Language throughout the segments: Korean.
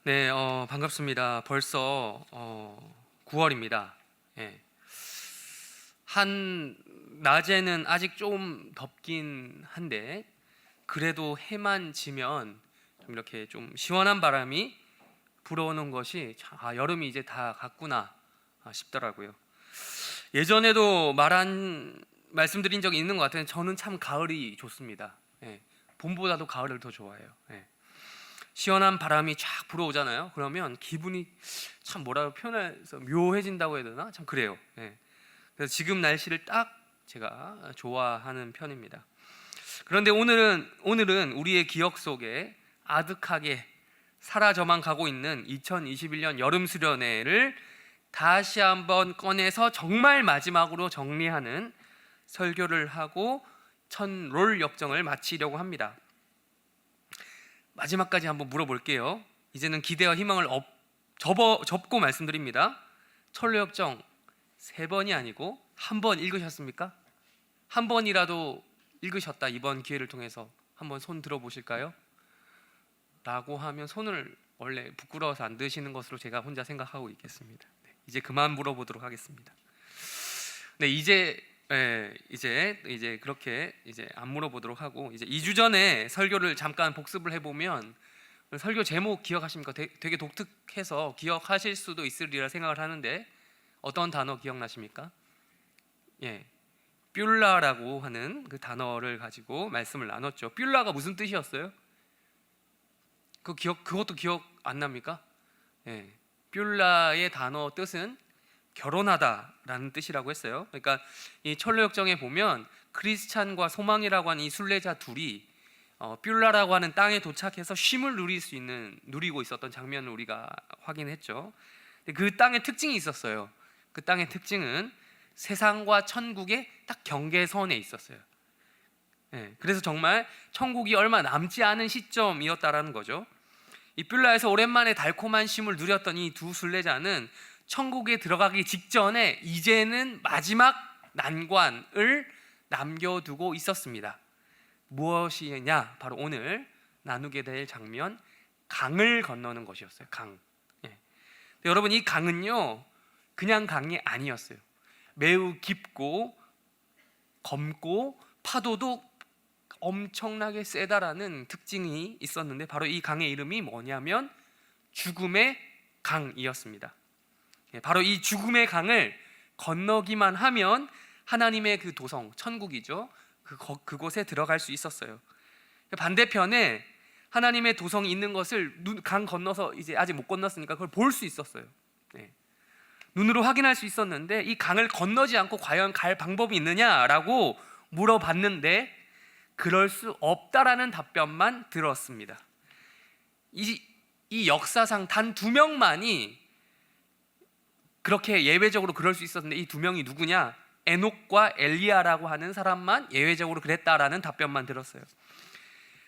네, 반갑습니다. 벌써 9월입니다. 예. 낮에는 아직 좀 덥긴 한데 그래도 해만 지면 좀 이렇게 좀 시원한 바람이 불어오는 것이 여름이 이제 다 갔구나 싶더라고요. 예전에도 말씀드린 적이 있는 것 같아요. 저는 참 가을이 좋습니다. 예. 봄보다도 가을을 더 좋아해요. 예. 시원한 바람이 쫙 불어오잖아요. 그러면 기분이 참 뭐라고 표현해서 묘해진다고 해야 되나? 참 그래요. 예. 그래서 지금 날씨를 딱 제가 좋아하는 편입니다. 그런데 오늘은 우리의 기억 속에 아득하게 사라져만 가고 있는 2021년 여름 수련회를 다시 한번 꺼내서 정말 마지막으로 정리하는 설교를 하고 롤 역정을 마치려고 합니다. 마지막까지 한번 물어볼게요. 이제는 기대와 희망을 접고 말씀드립니다. 철로역정 3번이 아니고 1번 읽으셨습니까? 1번이라도 읽으셨다. 이번 기회를 통해서 한번 손 들어보실까요? 라고 하면 손을 원래 부끄러워서 안 드시는 것으로 제가 혼자 생각하고 있겠습니다. 네, 이제 그만 물어보도록 하겠습니다. 네, 이제 그렇게 안 물어보도록 하고, 이제 2주 전에 설교를 잠깐 복습을 해보면 설교 제목 기억하십니까? 되게 독특해서 기억하실 수도 있으리라 생각을 하는데 어떤 단어 기억나십니까? 예, 뷸라라고 하는 그 단어를 가지고 말씀을 나눴죠. 뷸라가 무슨 뜻이었어요? 그것도 기억 안 납니까? 예, 뷸라의 단어 뜻은 결혼하다라는 뜻이라고 했어요. 그러니까 이 철로역정에 보면 크리스찬과 소망이라고 하는 이 순례자 둘이 뷸라라고 하는 땅에 도착해서 쉼을 누리고 있었던 장면을 우리가 확인했죠. 그 땅의 특징이 있었어요. 그 땅의 특징은 세상과 천국의 딱 경계선에 있었어요. 네, 그래서 정말 천국이 얼마 남지 않은 시점이었다라는 거죠. 이 뷸라에서 오랜만에 달콤한 쉼을 누렸던 이 두 순례자는 천국에 들어가기 직전에 이제는 마지막 난관을 남겨두고 있었습니다. 무엇이냐? 바로 오늘 나누게 될 장면, 강을 건너는 것이었어요. 강. 예. 여러분, 이 강은요 그냥 강이 아니었어요. 매우 깊고 검고 파도도 엄청나게 세다라는 특징이 있었는데 바로 이 강의 이름이 뭐냐면 죽음의 강이었습니다. 바로 이 죽음의 강을 건너기만 하면 하나님의 그 도성, 천국이죠. 그곳에 들어갈 수 있었어요. 반대편에 하나님의 도성이 있는 것을 강 건너서 이제 아직 못 건넜으니까 그걸 볼 수 있었어요. 네. 눈으로 확인할 수 있었는데 이 강을 건너지 않고 과연 갈 방법이 있느냐라고 물어봤는데 그럴 수 없다라는 답변만 들었습니다. 이 역사상 단 2명만이 그렇게 예외적으로 그럴 수 있었는데 이 2명이 누구냐? 에녹과 엘리야라고 하는 사람만 예외적으로 그랬다라는 답변만 들었어요.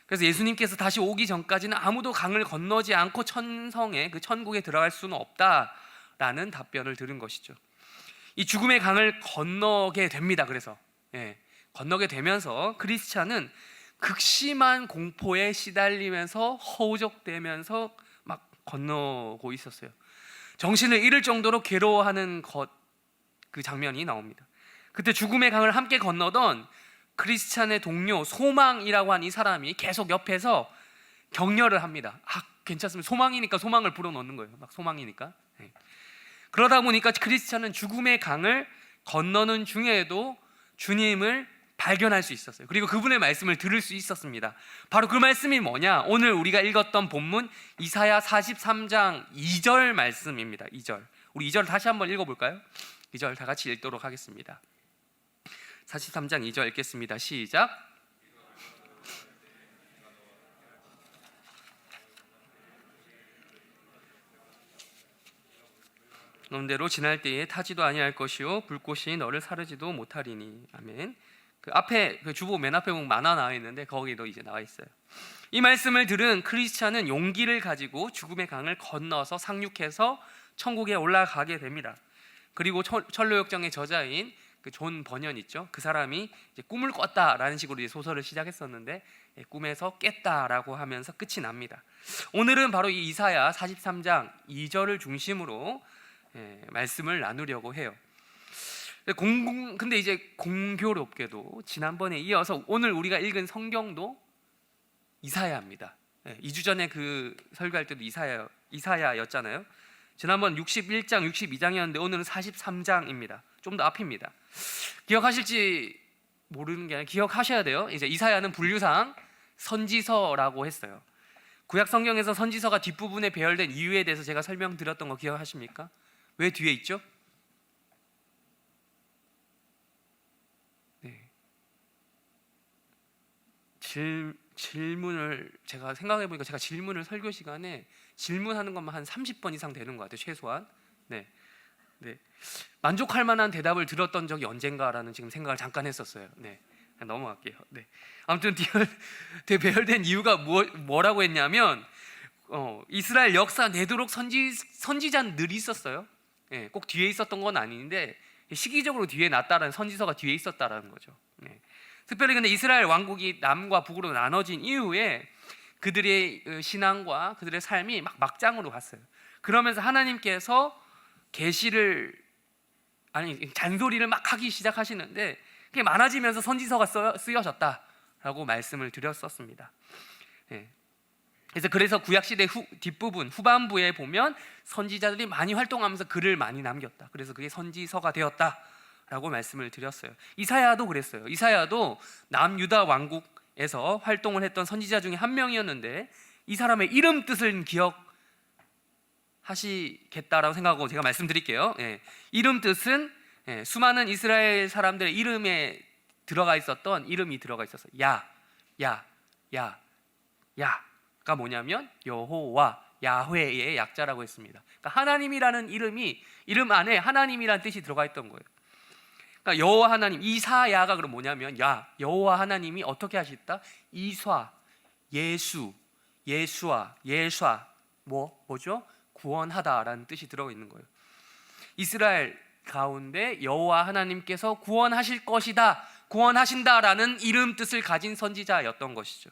그래서 예수님께서 다시 오기 전까지는 아무도 강을 건너지 않고 천성에 그 천국에 들어갈 수는 없다라는 답변을 들은 것이죠. 이 죽음의 강을 건너게 됩니다. 그래서 건너게 되면서 크리스찬은 극심한 공포에 시달리면서 허우적대면서 막 건너고 있었어요. 정신을 잃을 정도로 괴로워하는 그 장면이 나옵니다. 그때 죽음의 강을 함께 건너던 크리스찬의 동료 소망이라고 하는 이 사람이 계속 옆에서 격려를 합니다. 괜찮습니다. 소망이니까 소망을 불어넣는 거예요. 막 소망이니까. 그러다 보니까 크리스찬은 죽음의 강을 건너는 중에도 주님을 발견할 수 있었어요. 그리고 그분의 말씀을 들을 수 있었습니다. 바로 그 말씀이 뭐냐? 오늘 우리가 읽었던 본문 이사야 43장 2절 말씀입니다. 2절. 우리 2절 다시 한번 읽어볼까요? 2절 다 같이 읽도록 하겠습니다. 43장 2절 읽겠습니다. 시작. 놈대로 지날 때에 타지도 아니할 것이요 불꽃이 너를 사르지도 못하리니. 아멘. 그 앞에 그 주보 맨 앞에 보면 만화 나와 있는데 거기도 이제 나와 있어요. 이 말씀을 들은 크리스찬은 용기를 가지고 죽음의 강을 건너서 상륙해서 천국에 올라가게 됩니다. 그리고 철로역정의 저자인 그 존 버년 있죠. 그 사람이 이제 꿈을 꿨다라는 식으로 이제 소설을 시작했었는데 꿈에서 깼다라고 하면서 끝이 납니다. 오늘은 바로 이 이사야 43장 2절을 중심으로 말씀을 나누려고 해요. 근데 이제 공교롭게도 지난번에 이어서 오늘 우리가 읽은 성경도 이사야입니다. 2주 전에 그 설교할 때도 이사야였잖아요. 지난번 61장, 62장이었는데 오늘은 43장입니다. 좀 더 앞입니다. 기억하실지 모르는 게 아니라 기억하셔야 돼요. 이제 이사야는 분류상 선지서라고 했어요. 구약 성경에서 선지서가 뒷부분에 배열된 이유에 대해서 제가 설명드렸던 거 기억하십니까? 왜 뒤에 있죠? 네. 질문을 제가 생각해보니까 제가 질문을 설교 시간에 질문하는 것만 한 30번 이상 되는 것 같아요. 최소한. 네. 만족할 만한 대답을 들었던 적이 언젠가라는 지금 생각을 잠깐 했었어요. 네. 넘어갈게요. 네. 아무튼 배열된 이유가 뭐라고 했냐면 이스라엘 역사 내도록 선지자는 늘 있었어요. 꼭 뒤에 있었던 건 아닌데 시기적으로 뒤에 났다라는 선지서가 뒤에 있었다라는 거죠. 특별히 근데 이스라엘 왕국이 남과 북으로 나눠진 이후에 그들의 신앙과 그들의 삶이 막장으로 갔어요. 그러면서 하나님께서 잔소리를 막 하기 시작하시는데 그게 많아지면서 선지서가 쓰여졌다라고 말씀을 드렸었습니다. 그래서 구약시대 뒷부분 후반부에 보면 선지자들이 많이 활동하면서 글을 많이 남겼다. 그래서 그게 선지서가 되었다라고 말씀을 드렸어요. 이사야도 그랬어요. 이사야도 남유다 왕국에서 활동을 했던 선지자 중에 한 명이었는데 이 사람의 이름 뜻을 기억하시겠다라고 생각하고 제가 말씀드릴게요. 이름 뜻은 수많은 이스라엘 사람들의 이름에 들어가 있었던 이름이 들어가 있었어요. 야가 뭐냐면 여호와, 야훼의 약자라고 했습니다. 그러니까 하나님이라는 이름 안에 하나님이라는 뜻이 들어가 있던 거예요. 그러니까 여호와 하나님, 이사야가 그럼 뭐냐면 여호와 하나님이 어떻게 하셨다? 이쏴, 예수, 예수아, 예수아 뭐죠? 구원하다라는 뜻이 들어가 있는 거예요. 이스라엘 가운데 여호와 하나님께서 구원하실 것이다, 구원하신다라는 이름 뜻을 가진 선지자였던 것이죠.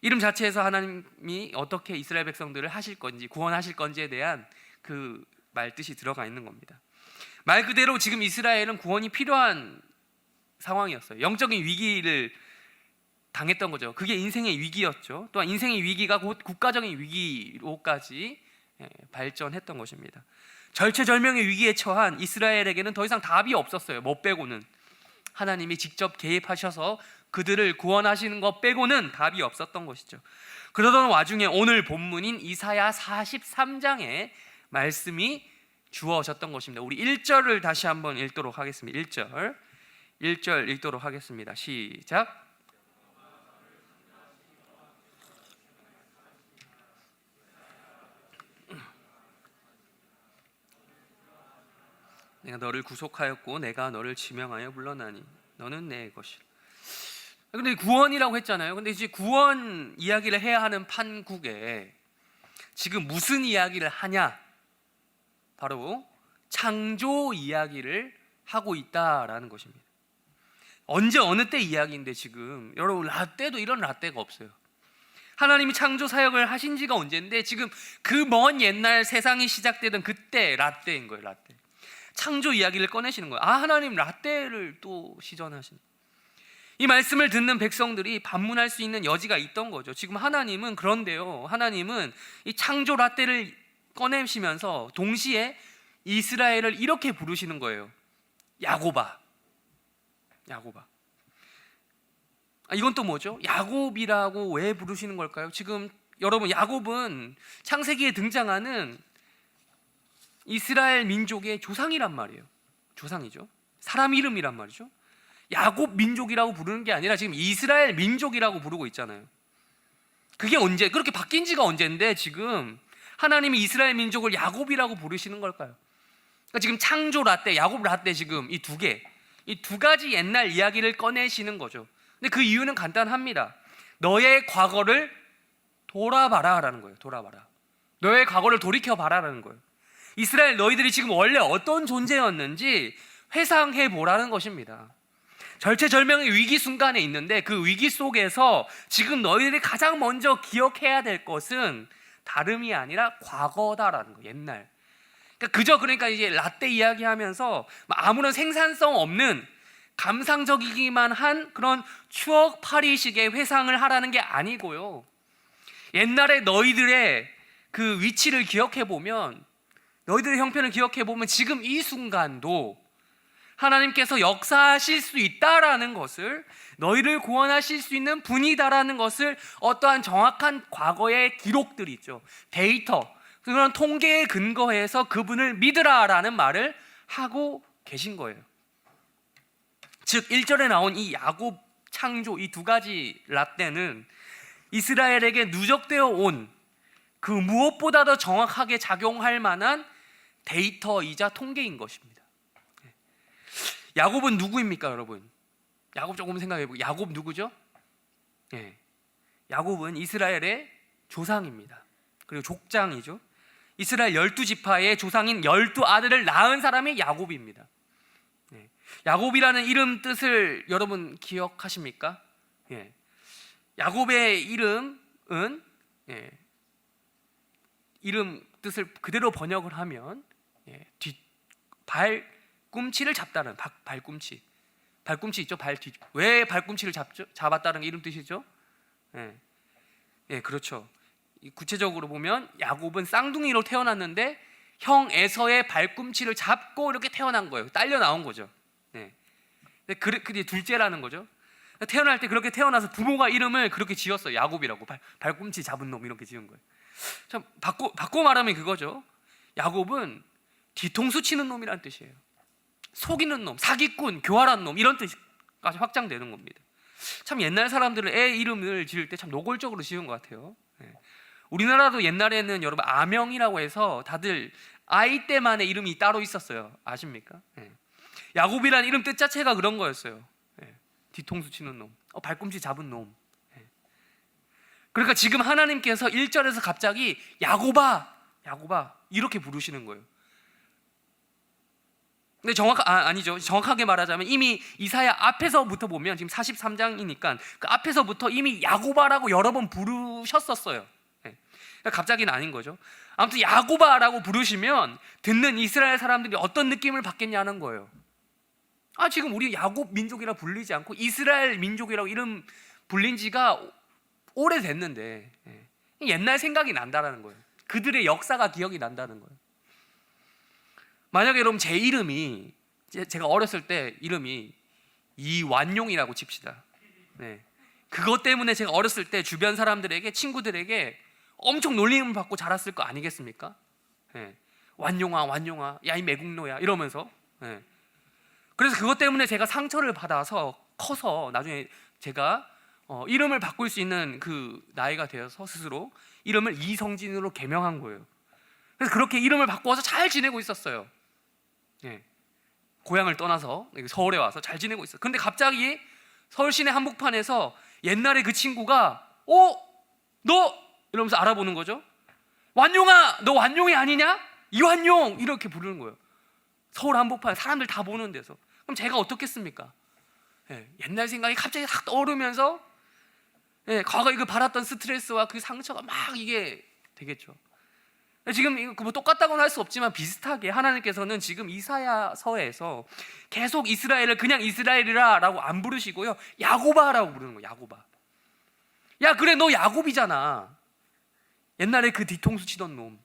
이름 자체에서 하나님이 어떻게 이스라엘 백성들을 하실 건지, 구원하실 건지에 대한 그 말뜻이 들어가 있는 겁니다. 말 그대로 지금 이스라엘은 구원이 필요한 상황이었어요. 영적인 위기를 당했던 거죠. 그게 인생의 위기였죠. 또한 인생의 위기가 곧 국가적인 위기로까지 발전했던 것입니다. 절체절명의 위기에 처한 이스라엘에게는 더 이상 답이 없었어요. 뭐 빼고는 하나님이 직접 개입하셔서 그들을 구원하시는 것 빼고는 답이 없었던 것이죠. 그러던 와중에 오늘 본문인 이사야 43장에 말씀이 주어졌던 것입니다. 우리 1절을 다시 한번 읽도록 하겠습니다. 1절 읽도록 하겠습니다. 시작. 내가 너를 구속하였고 내가 너를 지명하여 불러나니 너는 내 것이라. 근데 구원이라고 했잖아요. 근데 이제 구원 이야기를 해야 하는 판국에 지금 무슨 이야기를 하냐? 바로 창조 이야기를 하고 있다라는 것입니다. 언제 어느 때 이야기인데 지금 여러분 라떼도 이런 라떼가 없어요. 하나님이 창조 사역을 하신 지가 언제인데 지금 그 먼 옛날 세상이 시작되던 그때 라떼인 거예요. 라떼. 창조 이야기를 꺼내시는 거예요. 하나님 라떼를 또 시전하시는. 이 말씀을 듣는 백성들이 반문할 수 있는 여지가 있던 거죠. 지금 하나님은 그런데요. 하나님은 이 창조 라떼를 꺼내시면서 동시에 이스라엘을 이렇게 부르시는 거예요. 야곱아. 이건 또 뭐죠? 야곱이라고 왜 부르시는 걸까요? 지금 여러분 야곱은 창세기에 등장하는 이스라엘 민족의 조상이란 말이에요. 조상이죠. 사람 이름이란 말이죠. 야곱 민족이라고 부르는 게 아니라 지금 이스라엘 민족이라고 부르고 있잖아요. 그게 언제 그렇게 바뀐 지가 언제인데 지금 하나님이 이스라엘 민족을 야곱이라고 부르시는 걸까요? 그러니까 지금 창조 라떼, 야곱 라떼 지금 이 두 가지 옛날 이야기를 꺼내시는 거죠. 근데 그 이유는 간단합니다. 너의 과거를 돌아봐라라는 거예요. 돌아봐라. 너의 과거를 돌이켜봐라라는 거예요. 이스라엘 너희들이 지금 원래 어떤 존재였는지 회상해 보라는 것입니다. 절체절명의 위기 순간에 있는데 그 위기 속에서 지금 너희들이 가장 먼저 기억해야 될 것은 다름이 아니라 과거다라는 거. 옛날. 그러니까 이제 라떼 이야기하면서 아무런 생산성 없는 감상적이기만 한 그런 추억 파리식의 회상을 하라는 게 아니고요. 옛날에 너희들의 그 위치를 기억해 보면, 너희들의 형편을 기억해 보면 지금 이 순간도 하나님께서 역사하실 수 있다라는 것을, 너희를 구원하실 수 있는 분이다라는 것을 어떠한 정확한 과거의 기록들이 있죠. 데이터, 그런 통계에 근거해서 그분을 믿으라라는 말을 하고 계신 거예요. 즉 1절에 나온 이 야곱 창조, 이 두 가지 라떼는 이스라엘에게 누적되어 온 그 무엇보다 더 정확하게 작용할 만한 데이터이자 통계인 것입니다. 야곱은 누구입니까, 여러분? 야곱 조금 생각해보고, 야곱 누구죠? 야곱은 이스라엘의 조상입니다. 그리고 족장이죠. 이스라엘 12지파의 조상인 12아들을 낳은 사람이 야곱입니다. 야곱이라는 이름 뜻을 여러분 기억하십니까? 야곱의 이름은 이름 뜻을 그대로 번역을 하면 발꿈치를 잡다는, 발꿈치 있죠? 왜 발꿈치를 잡았다는 게 이름 뜻이죠? 그렇죠. 구체적으로 보면 야곱은 쌍둥이로 태어났는데 형 에서의 발꿈치를 잡고 이렇게 태어난 거예요. 딸려 나온 거죠. 그게 둘째라는 거죠. 태어날 때 그렇게 태어나서 부모가 이름을 그렇게 지었어요. 야곱이라고, 발꿈치 잡은 놈 이렇게 지은 거예요. 참 바꿔 말하면 그거죠. 야곱은 뒤통수 치는 놈이라는 뜻이에요. 속이는 놈, 사기꾼, 교활한 놈, 이런 뜻까지 확장되는 겁니다. 참 옛날 사람들은 애 이름을 지을 때 참 노골적으로 지은 것 같아요. 우리나라도 옛날에는 여러분 아명이라고 해서 다들 아이 때만의 이름이 따로 있었어요. 아십니까? 야곱이라는 이름 뜻 자체가 그런 거였어요. 뒤통수 치는 놈, 발꿈치 잡은 놈. 그러니까 지금 하나님께서 1절에서 갑자기 야곱아 이렇게 부르시는 거예요. 근데 아니죠. 정확하게 말하자면 이미 이사야 앞에서부터 보면 지금 43장이니까 그 앞에서부터 이미 야곱아라고 여러 번 부르셨었어요. 그러니까 갑자기는 아닌 거죠. 아무튼 야곱아라고 부르시면 듣는 이스라엘 사람들이 어떤 느낌을 받겠냐는 거예요. 지금 우리 야곱 민족이라 불리지 않고 이스라엘 민족이라고 이름 불린 지가 오래됐는데 옛날 생각이 난다라는 거예요. 그들의 역사가 기억이 난다는 거예요. 만약에 여러분 제 이름이, 제가 어렸을 때 이름이 이완용이라고 칩시다. 그것 때문에 제가 어렸을 때 주변 사람들에게, 친구들에게 엄청 놀림을 받고 자랐을 거 아니겠습니까? 완용아 야 이 매국노야 이러면서. 그래서 그것 때문에 제가 상처를 받아서 커서 나중에 제가 이름을 바꿀 수 있는 그 나이가 되어서 스스로 이름을 이성진으로 개명한 거예요. 그래서 그렇게 이름을 바꿔서 잘 지내고 있었어요. 고향을 떠나서 서울에 와서 잘 지내고 있어요. 근데 갑자기 서울 시내 한복판에서 옛날에 그 친구가 너 이러면서 알아보는 거죠. 완용아, 너 완용이 아니냐? 이완용 이렇게 부르는 거예요. 서울 한복판에 사람들 다 보는 데서. 그럼 제가 어떻겠습니까? 옛날 생각이 갑자기 싹 떠오르면서 과거에 그 받았던 스트레스와 그 상처가 막 이게 되겠죠. 지금 이거 뭐 똑같다고는 할 수 없지만 비슷하게 하나님께서는 지금 이사야서에서 계속 이스라엘을 그냥 이스라엘이라라고 안 부르시고요, 야곱아라고 부르는 거예요. 야곱아. 야 그래 너 야곱이잖아. 옛날에 그 뒤통수 치던 놈.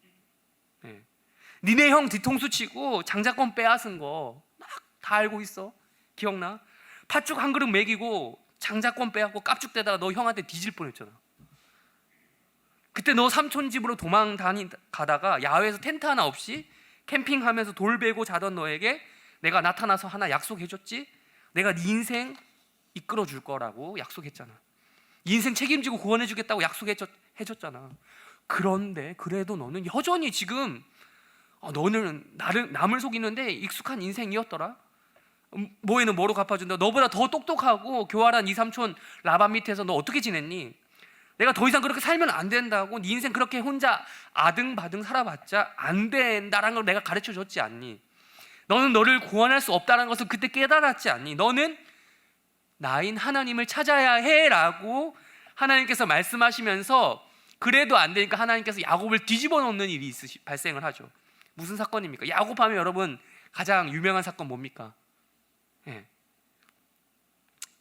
니네 형 뒤통수 치고 장자권 빼앗은 거 막 다 알고 있어. 기억나? 팥죽 한 그릇 먹이고 장자권 빼앗고 깝죽대다가 너 형한테 뒤질 뻔했잖아. 그때 너 삼촌 집으로 도망 가다가 야외에서 텐트 하나 없이 캠핑하면서 돌 베고 자던 너에게 내가 나타나서 하나 약속해줬지? 내가 네 인생 이끌어 줄 거라고 약속했잖아. 네 인생 책임지고 구원해주겠다고 약속해줬잖아. 그런데 그래도 너는 여전히 지금 너는 남을 속이는데 익숙한 인생이었더라. 뭐에는 뭐로 갚아준다. 너보다 더 똑똑하고 교활한 이 삼촌 라반 밑에서 너 어떻게 지냈니? 내가 더 이상 그렇게 살면 안 된다고. 네 인생 그렇게 혼자 아등바등 살아봤자 안 된다라는 걸 내가 가르쳐줬지 않니? 너는 너를 구원할 수 없다는 것을 그때 깨달았지 않니? 너는 나인 하나님을 찾아야 해라고 하나님께서 말씀하시면서 그래도 안 되니까 하나님께서 야곱을 뒤집어 놓는 일이 발생을 하죠. 무슨 사건입니까? 야곱하면 여러분 가장 유명한 사건 뭡니까? 예.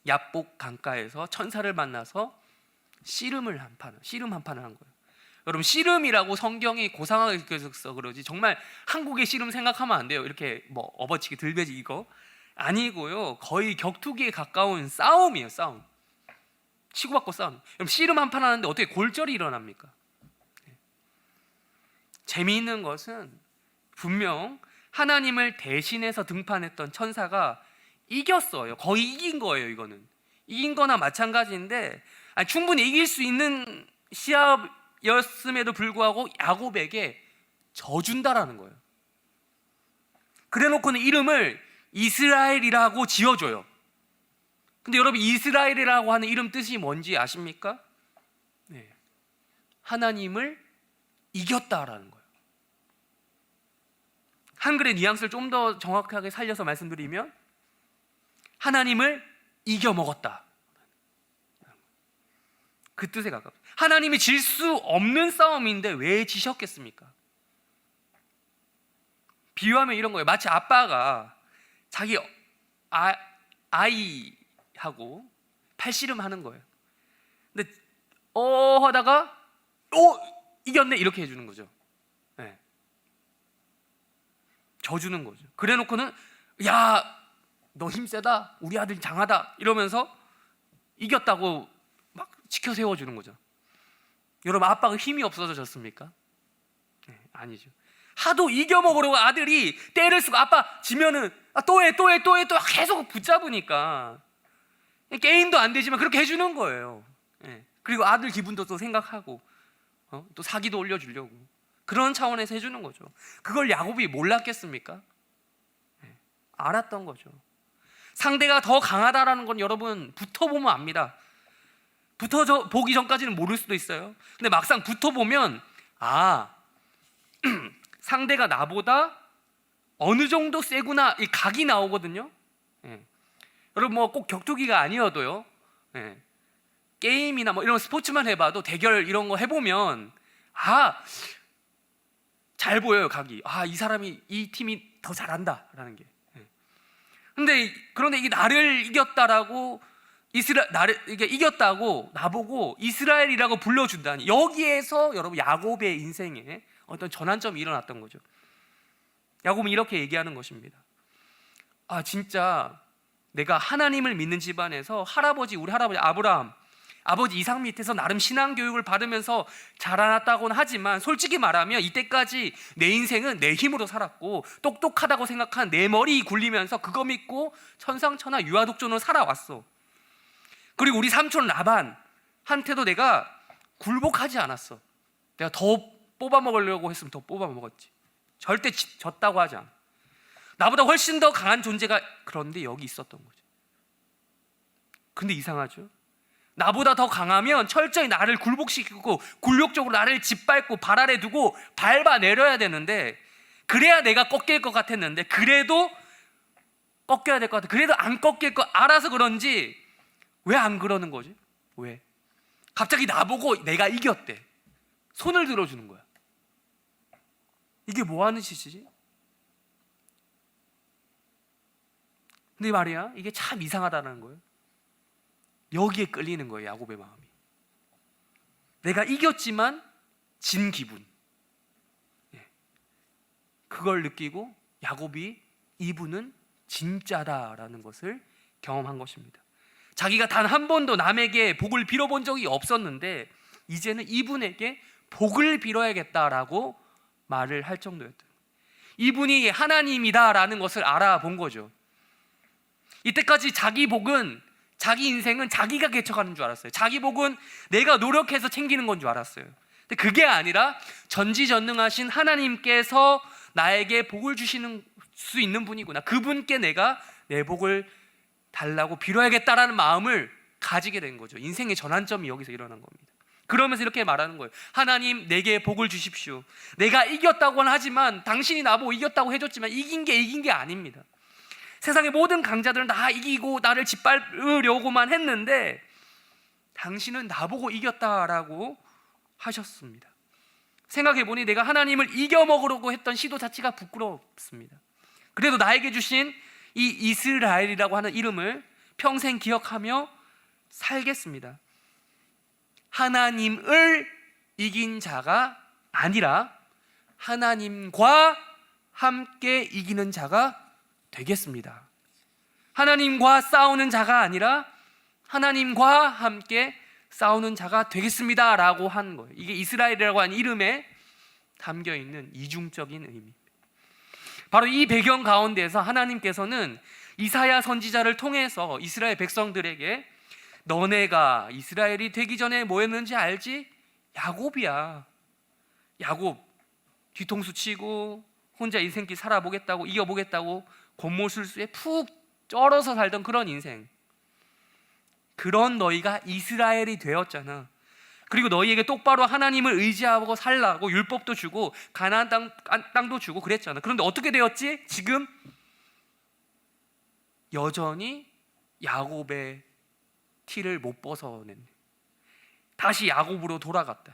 야복 강가에서 천사를 만나서 씨름 한 판을 한 거예요. 여러분 씨름이라고 성경이 고상하게 느껴져서 그러지 정말 한국의 씨름 생각하면 안 돼요. 이렇게 뭐 업어치기 들배지 이거 아니고요. 거의 격투기에 가까운 싸움이에요. 싸움. 치고받고 싸움. 그럼 씨름 한 판 하는데 어떻게 골절이 일어납니까? 재미있는 것은 분명 하나님을 대신해서 등판했던 천사가 이겼어요. 거의 이긴 거예요. 이거는 이긴 거나 마찬가지인데 충분히 이길 수 있는 시합이었음에도 불구하고 야곱에게 져준다라는 거예요. 그래놓고는 이름을 이스라엘이라고 지어줘요. 근데 여러분 이스라엘이라고 하는 이름 뜻이 뭔지 아십니까? 네. 하나님을 이겼다라는 거예요. 한글의 뉘앙스를 좀 더 정확하게 살려서 말씀드리면 하나님을 이겨먹었다. 그 뜻에 가깝다. 하나님이 질 수 없는 싸움인데 왜 지셨겠습니까? 비유하면 이런 거예요. 마치 아빠가 자기 아이하고 팔씨름 하는 거예요. 근데 하다가 이겼네 이렇게 해주는 거죠. 네. 져주는 거죠. 그래놓고는 야 너 힘 세다, 우리 아들 장하다 이러면서 이겼다고 막 지켜 세워주는 거죠. 여러분 아빠가 힘이 없어서 졌습니까? 네, 아니죠. 하도 이겨먹으려고 아들이 때를 쓰고 아빠 지면은 또 해 계속 붙잡으니까 게임도 안 되지만 그렇게 해주는 거예요. 네. 그리고 아들 기분도 또 생각하고 또 사기도 올려주려고 그런 차원에서 해주는 거죠. 그걸 야곱이 몰랐겠습니까? 네. 알았던 거죠. 상대가 더 강하다라는 건 여러분 붙어보면 압니다. 보기 전까지는 모를 수도 있어요. 근데 막상 붙어보면 상대가 나보다 어느 정도 세구나 이 각이 나오거든요. 예. 여러분 뭐 꼭 격투기가 아니어도요. 예. 게임이나 뭐 이런 스포츠만 해봐도 대결 이런 거 해보면 잘 보여요 각이. 이 사람이 이 팀이 더 잘한다라는 게. 예. 그런데 이게 나를 이겼다라고 이게 이겼다고 나보고 이스라엘이라고 불러준다니 여기에서 여러분 야곱의 인생에 어떤 전환점이 일어났던 거죠. 야곱은 이렇게 얘기하는 것입니다. 진짜 내가 하나님을 믿는 집안에서 우리 할아버지 아브라함, 아버지 이삭 밑에서 나름 신앙 교육을 받으면서 자라났다고는 하지만 솔직히 말하면 이때까지 내 인생은 내 힘으로 살았고 똑똑하다고 생각한 내 머리 굴리면서 그거 믿고 천상천하 유아독존으로 살아왔어. 그리고 우리 삼촌 라반한테도 내가 굴복하지 않았어. 내가 더 뽑아 먹으려고 했으면 더 뽑아 먹었지. 절대 졌다고 하지 않아. 나보다 훨씬 더 강한 존재가 그런데 여기 있었던 거죠. 근데 이상하죠? 나보다 더 강하면 철저히 나를 굴복시키고 굴욕적으로 나를 짓밟고 발 아래 두고 밟아 내려야 되는데 그래야 내가 꺾일 것 같았는데 그래도 꺾여야 될 것 같아. 그래도 안 꺾일 거 알아서 그런지 왜 안 그러는 거지? 왜? 갑자기 나보고 내가 이겼대. 손을 들어주는 거야. 이게 뭐 하는 짓이지? 근데 말이야 이게 참 이상하다는 거예요. 여기에 끌리는 거예요. 야곱의 마음이. 내가 이겼지만 진 기분. 그걸 느끼고 야곱이 이분은 진짜다라는 것을 경험한 것입니다. 자기가 단 한 번도 남에게 복을 빌어본 적이 없었는데 이제는 이분에게 복을 빌어야겠다라고 말을 할 정도였다. 이분이 하나님이다라는 것을 알아본 거죠. 이때까지 자기 인생은 자기가 개척하는 줄 알았어요. 자기 복은 내가 노력해서 챙기는 건 줄 알았어요. 근데 그게 아니라 전지전능하신 하나님께서 나에게 복을 주시는 수 있는 분이구나. 그분께 내가 내 복을 달라고 빌어야겠다라는 마음을 가지게 된 거죠. 인생의 전환점이 여기서 일어난 겁니다. 그러면서 이렇게 말하는 거예요. 하나님, 내게 복을 주십시오. 내가 이겼다고는 하지만, 당신이 나보고 이겼다고 해줬지만 이긴 게 아닙니다. 세상의 모든 강자들은 다 이기고 나를 짓밟으려고만 했는데 당신은 나보고 이겼다라고 하셨습니다. 생각해보니 내가 하나님을 이겨먹으려고 했던 시도 자체가 부끄럽습니다. 그래도 나에게 주신 이 이스라엘이라고 하는 이름을 평생 기억하며 살겠습니다. 하나님을 이긴 자가 아니라 하나님과 함께 이기는 자가 되겠습니다. 하나님과 싸우는 자가 아니라 하나님과 함께 싸우는 자가 되겠습니다 라고 한 거예요. 이게 이스라엘이라고 하는 이름에 담겨있는 이중적인 의미입니다. 바로 이 배경 가운데에서 하나님께서는 이사야 선지자를 통해서 이스라엘 백성들에게 너네가 이스라엘이 되기 전에 뭐였는지 알지? 야곱이야. 야곱 뒤통수 치고 혼자 인생길 살아보겠다고, 이겨보겠다고 곤모술수에 푹 쩔어서 살던 그런 인생, 그런 너희가 이스라엘이 되었잖아. 그리고 너희에게 똑바로 하나님을 의지하고 살라고 율법도 주고 가나안 땅도 주고 그랬잖아. 그런데 어떻게 되었지? 지금 여전히 야곱의 티를 못 벗어냈네. 다시 야곱으로 돌아갔다.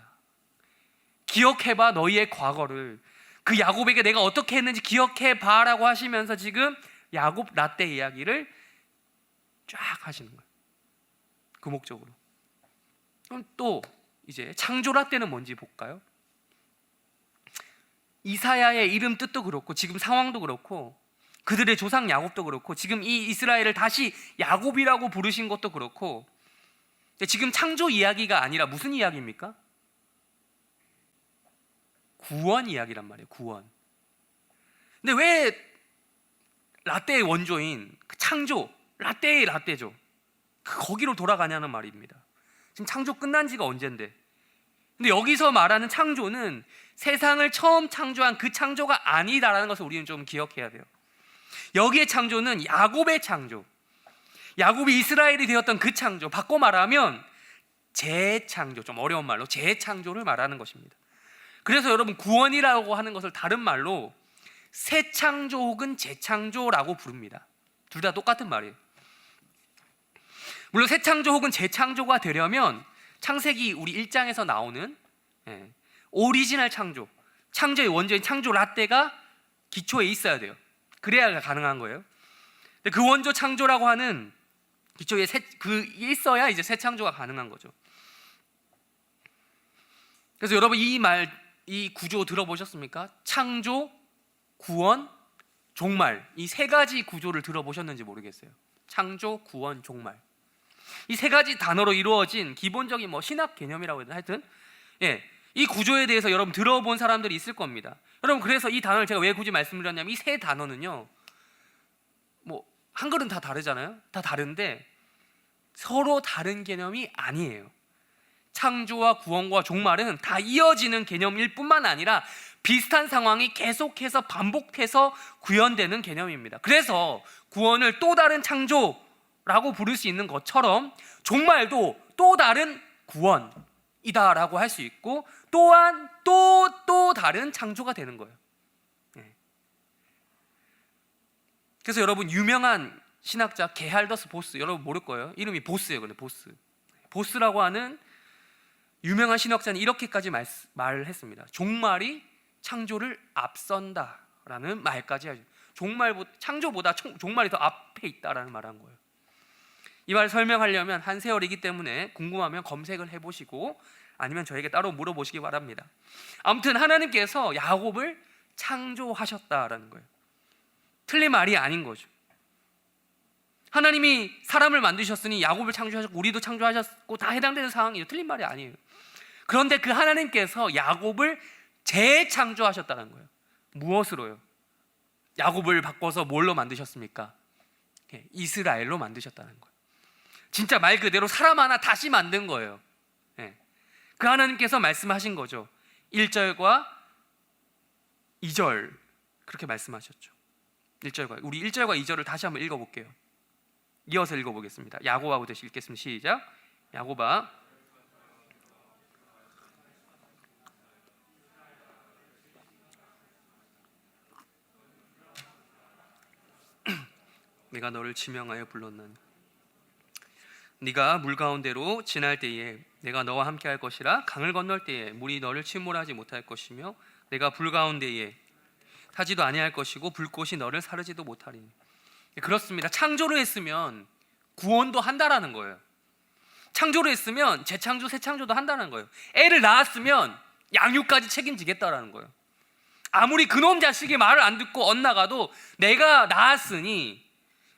기억해봐 너희의 과거를. 그 야곱에게 내가 어떻게 했는지 기억해봐 라고 하시면서 지금 야곱 라떼 이야기를 쫙 하시는 거예요. 그 목적으로. 그럼 또 이제 창조 라떼는 뭔지 볼까요? 이사야의 이름 뜻도 그렇고 지금 상황도 그렇고 그들의 조상 야곱도 그렇고 지금 이 이스라엘을 다시 야곱이라고 부르신 것도 그렇고, 지금 창조 이야기가 아니라 무슨 이야기입니까? 구원 이야기란 말이에요. 구원. 근데 왜 라떼의 원조인 그 창조, 라떼의 라떼죠, 거기로 돌아가냐는 말입니다. 지금 창조 끝난 지가 언젠데. 근데 여기서 말하는 창조는 세상을 처음 창조한 그 창조가 아니다라는 것을 우리는 좀 기억해야 돼요. 여기의 창조는 야곱의 창조, 야곱이 이스라엘이 되었던 그 창조, 바꿔 말하면 재창조, 좀 어려운 말로 재창조를 말하는 것입니다. 그래서 여러분 구원이라고 하는 것을 다른 말로 새 창조 혹은 재창조라고 부릅니다. 둘 다 똑같은 말이에요. 물론 새 창조 혹은 재창조가 되려면 창세기 우리 1장에서 나오는 오리지널 창조, 창조의 원조인 창조 라떼가 기초에 있어야 돼요. 그래야 가능한 거예요. 근데 그 원조 창조라고 하는 기초에 있어야 이제 새 창조가 가능한 거죠. 그래서 여러분 이 구조 들어보셨습니까? 창조, 구원, 종말, 이 세 가지 구조를 들어보셨는지 모르겠어요. 창조, 구원, 종말. 이 세 가지 단어로 이루어진 기본적인 신학 개념이라고 해야 되나, 하여튼 이 구조에 대해서 여러분 들어본 사람들이 있을 겁니다. 여러분 그래서 이 단어를 제가 왜 굳이 말씀드렸냐면 이 세 단어는요, 한글은 다 다르잖아요. 다 다른데 서로 다른 개념이 아니에요. 창조와 구원과 종말은 다 이어지는 개념일 뿐만 아니라 비슷한 상황이 계속해서 반복해서 구현되는 개념입니다. 그래서 구원을 또 다른 창조라고 부를 수 있는 것처럼 종말도 또 다른 구원이다라고 할 수 있고, 또한 또 다른 창조가 되는 거예요. 그래서 여러분 유명한 신학자 게할더스 보스, 여러분 모를 거예요. 이름이 보스예요. 근데 보스라고 하는 유명한 신학자는 이렇게까지 말을 했습니다. 종말이 창조를 앞선다라는 말까지 하죠. 창조보다 종말이 더 앞에 있다라는 말을 한 거예요. 이 말을 설명하려면 한 세월이기 때문에 궁금하면 검색을 해보시고 아니면 저에게 따로 물어보시기 바랍니다. 아무튼 하나님께서 야곱을 창조하셨다라는 거예요. 틀린 말이 아닌 거죠. 하나님이 사람을 만드셨으니 야곱을 창조하셨고 우리도 창조하셨고 다 해당되는 상황이에요. 틀린 말이 아니에요. 그런데 그 하나님께서 야곱을 재창조하셨다는 거예요. 무엇으로요? 야곱을 바꿔서 뭘로 만드셨습니까? 이스라엘로 만드셨다는 거예요. 진짜 말 그대로 사람 하나 다시 만든 거예요. 그 하나님께서 말씀하신 거죠. 1절과 2절 그렇게 말씀하셨죠. 1절과 우리 1절과 2절을 다시 한번 읽어볼게요. 이어서 읽어보겠습니다. 야곱하고 다시 읽겠습니다. 시작. 야곱아 내가 너를 지명하여 불렀나니 네가 물 가운데로 지날 때에 내가 너와 함께 할 것이라. 강을 건널 때에 물이 너를 침몰하지 못할 것이며 내가 불 가운데에 타지도 아니할 것이고 불꽃이 너를 사르지도 못하리니. 그렇습니다. 창조를 했으면 구원도 한다라는 거예요. 창조를 했으면 재창조 새창조도 한다는 거예요. 애를 낳았으면 양육까지 책임지겠다라는 거예요. 아무리 그놈 자식이 말을 안 듣고 엇나가도 내가 낳았으니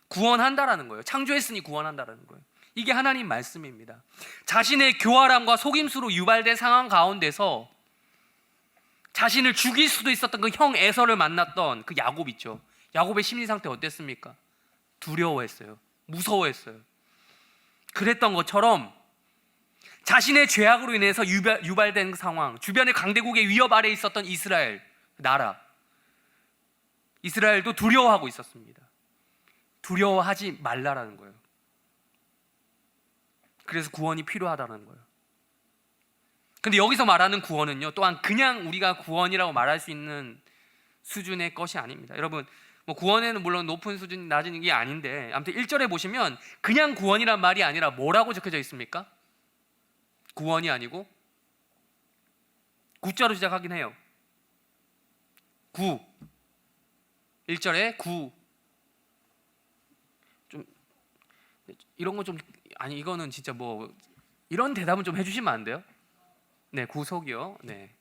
구원한다라는 거예요. 창조했으니 구원한다라는 거예요. 이게 하나님 말씀입니다. 자신의 교활함과 속임수로 유발된 상황 가운데서 자신을 죽일 수도 있었던 그 형 에서를 만났던 그 야곱 있죠. 야곱의 심리 상태 어땠습니까? 두려워했어요. 무서워했어요. 그랬던 것처럼 자신의 죄악으로 인해서 유발된 상황, 주변의 강대국의 위협 아래에 있었던 이스라엘 나라, 이스라엘도 두려워하고 있었습니다. 두려워하지 말라라는 거예요. 그래서 구원이 필요하다는 거예요. 근데 여기서 말하는 구원은요, 또한 그냥 우리가 구원이라고 말할 수 있는 수준의 것이 아닙니다. 여러분, 뭐 구원에는 물론 높은 수준, 낮은 게 아닌데, 아무튼 1절에 보시면 그냥 구원이란 말이 아니라 뭐라고 적혀져 있습니까? 구원이 아니고 구자로 시작하긴 해요. 구. 1절에 구. 좀 이런 거 좀, 아니 이거는 진짜 뭐 이런 대답은 좀 해주시면 안 돼요? 네, 구속이요. 네,